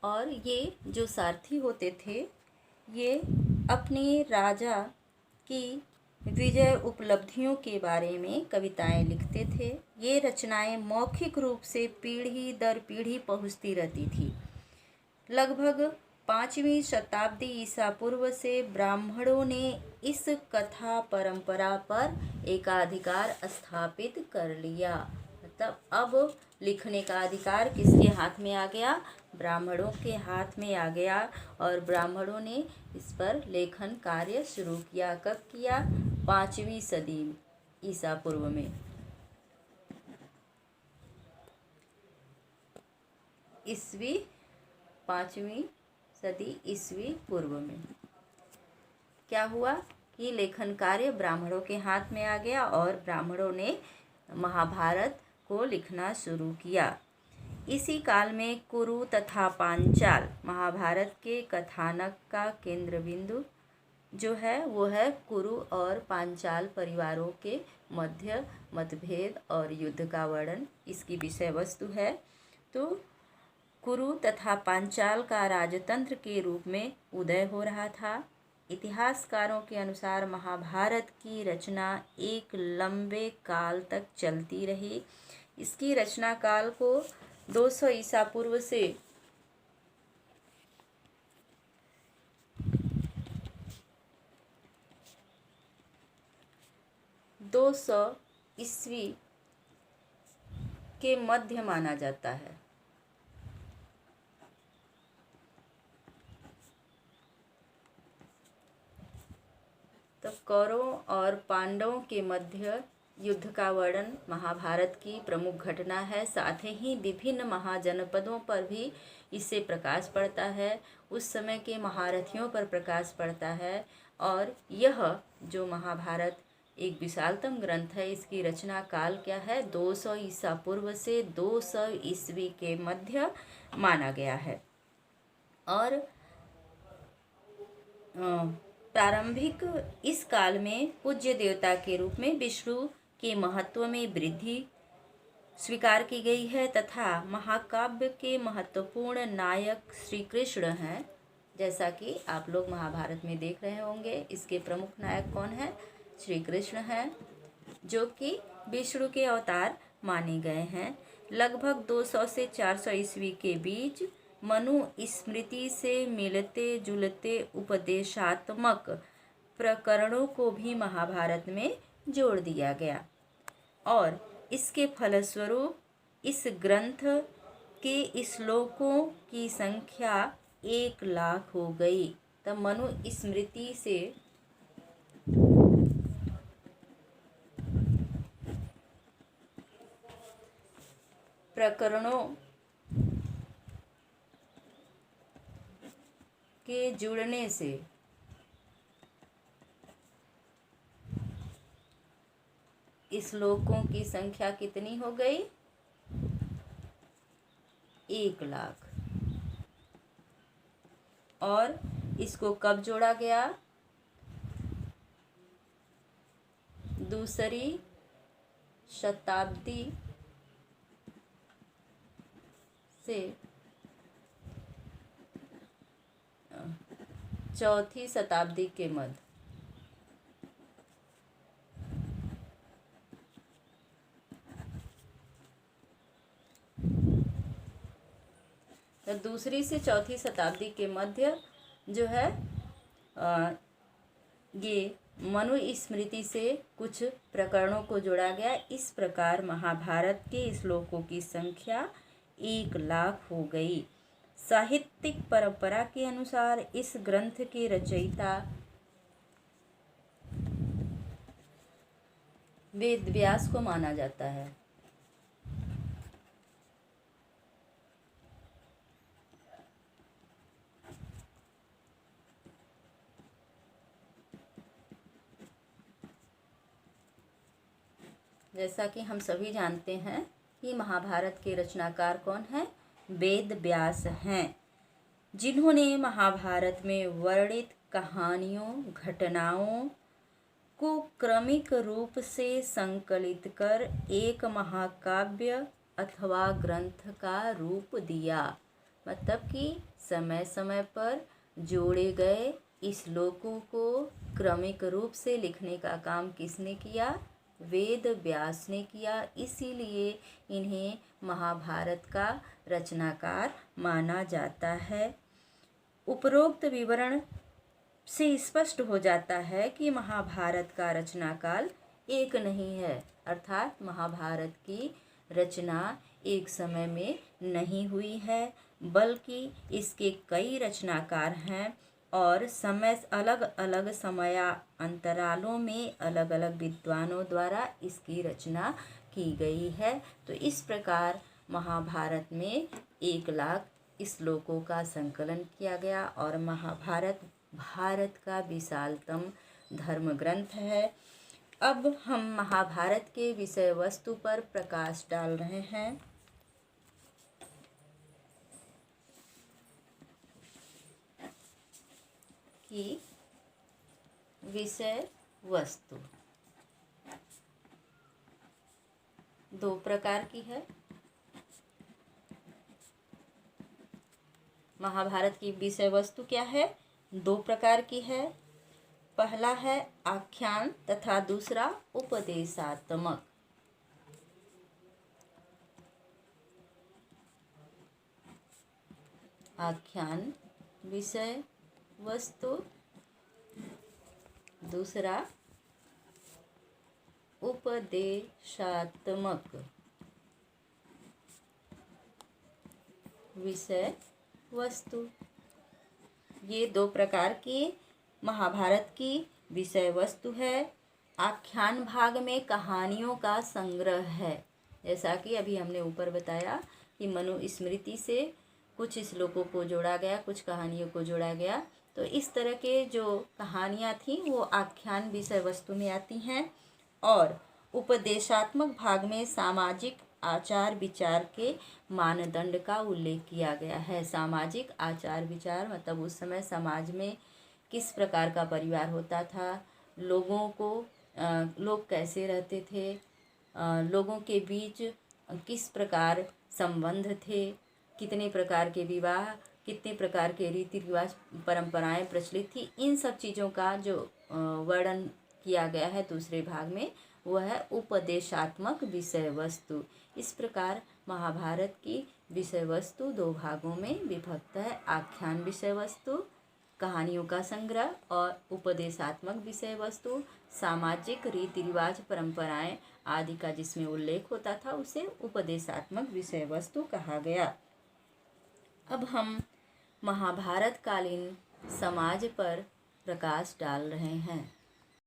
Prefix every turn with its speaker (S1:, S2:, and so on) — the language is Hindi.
S1: और ये जो सारथी होते थे ये अपने राजा की विजय उपलब्धियों के बारे में कविताएं लिखते थे। ये रचनाएं मौखिक रूप से पीढ़ी दर पीढ़ी पहुंचती रहती थी। लगभग 5वीं शताब्दी ईसा पूर्व से ब्राह्मणों ने इस कथा परंपरा पर एकाधिकार स्थापित कर लिया। मतलब अब लिखने का अधिकार किसके हाथ में आ गया? ब्राह्मणों के हाथ में आ गया। और ब्राह्मणों ने इस पर लेखन कार्य शुरू किया। कब किया? 5वीं सदी ईसा पूर्व में। ईस्वी 5वीं सदी ईस्वी पूर्व में क्या हुआ कि लेखन कार्य ब्राह्मणों के हाथ में आ गया और ब्राह्मणों ने महाभारत को लिखना शुरू किया। इसी काल में कुरु तथा पांचाल महाभारत के कथानक का केंद्र बिंदु जो है वो है कुरु और पांचाल परिवारों के मध्य मतभेद और युद्ध का वर्णन इसकी विषय वस्तु है। तो कुरु तथा पांचाल का राजतंत्र के रूप में उदय हो रहा था। इतिहासकारों के अनुसार महाभारत की रचना एक लंबे काल तक चलती रही। इसकी रचना काल को 200 ईसा पूर्व से 200 ईस्वी के मध्य माना जाता है। तो कौरवों और पांडवों के मध्य युद्ध का वर्णन महाभारत की प्रमुख घटना है। साथ ही विभिन्न महाजनपदों पर भी इससे प्रकाश पड़ता है। उस समय के महारथियों पर प्रकाश पड़ता है। और यह जो महाभारत एक विशालतम ग्रंथ है इसकी रचना काल क्या है? 200 ईसा पूर्व से 200 ईस्वी के मध्य माना गया है। और प्रारंभिक इस काल में पूज्य देवता के रूप में विष्णु के महत्व में वृद्धि स्वीकार की गई है तथा महाकाव्य के महत्वपूर्ण नायक श्री कृष्ण हैं। जैसा कि आप लोग महाभारत में देख रहे होंगे इसके प्रमुख नायक कौन है? श्री कृष्ण हैं जो कि विष्णु के अवतार माने गए हैं। लगभग 200 से 400 ईस्वी के बीच मनु स्मृति से मिलते जुलते उपदेशात्मक प्रकरणों को भी महाभारत में जोड़ दिया गया और इसके फलस्वरूप इस ग्रंथ के श्लोकों की संख्या 1 लाख हो गई। तब मनु स्मृति से प्रकरणों के जुड़ने से श्लोकों की संख्या कितनी हो गई? 1 लाख। और इसको कब जोड़ा गया? दूसरी शताब्दी से चौथी शताब्दी के मध्य। तो दूसरी से चौथी शताब्दी के मध्य जो है ये मनु स्मृति से कुछ प्रकरणों को जोड़ा गया। इस प्रकार महाभारत के श्लोकों की संख्या 1 लाख हो गई। साहित्यिक परंपरा के अनुसार इस ग्रंथ के रचयिता वेद व्यास को माना जाता है। जैसा कि हम सभी जानते हैं कि महाभारत के रचनाकार कौन है? वेद व्यास हैं जिन्होंने महाभारत में वर्णित कहानियों घटनाओं को क्रमिक रूप से संकलित कर एक महाकाव्य अथवा ग्रंथ का रूप दिया। मतलब कि समय समय पर जोड़े गए श्लोकों को क्रमिक रूप से लिखने का काम किसने किया? वेद व्यास ने किया। इसीलिए इन्हें महाभारत का रचनाकार माना जाता है। उपरोक्त विवरण से स्पष्ट हो जाता है कि महाभारत का रचनाकाल एक नहीं है, अर्थात महाभारत की रचना एक समय में नहीं हुई है, बल्कि इसके कई रचनाकार हैं और समय अलग अलग समयांतरालों में अलग अलग विद्वानों द्वारा इसकी रचना की गई है। तो इस प्रकार महाभारत में 1,00,000 श्लोकों का संकलन किया गया और महाभारत भारत का विशालतम धर्म ग्रंथ है। अब हम महाभारत के विषय वस्तु पर प्रकाश डाल रहे हैं कि विषय वस्तु 2 प्रकार की है। महाभारत की विषय वस्तु क्या है? 2 प्रकार की है। पहला है आख्यान तथा दूसरा उपदेशात्मक। आख्यान विषय वस्तु, दूसरा उपदेशात्मक विषय वस्तु। ये 2 प्रकार की महाभारत की विषय वस्तु है। आख्यान भाग में कहानियों का संग्रह है, जैसा कि अभी हमने ऊपर बताया कि मनुस्मृति से कुछ श्लोकों को जोड़ा गया, कुछ कहानियों को जोड़ा गया। तो इस तरह के जो कहानियाँ थीं वो आख्यान विषय वस्तु में आती हैं। और उपदेशात्मक भाग में सामाजिक आचार विचार के मानदंड का उल्लेख किया गया है। सामाजिक आचार विचार मतलब उस समय समाज में किस प्रकार का परिवार होता था, लोगों को लोग कैसे रहते थे, लोगों के बीच किस प्रकार संबंध थे, कितने प्रकार के विवाह, कितने प्रकार के रीति रिवाज परंपराएं प्रचलित थी, इन सब चीज़ों का जो वर्णन किया गया है दूसरे भाग में, वह है उपदेशात्मक विषय वस्तु। इस प्रकार महाभारत की विषय वस्तु 2 भागों में विभक्त है। आख्यान विषय वस्तु कहानियों का संग्रह और उपदेशात्मक विषय वस्तु सामाजिक रीति रिवाज परंपराएं आदि का जिसमें उल्लेख होता था उसे उपदेशात्मक विषय वस्तु कहा गया। अब हम महाभारत कालीन समाज पर प्रकाश डाल रहे हैं।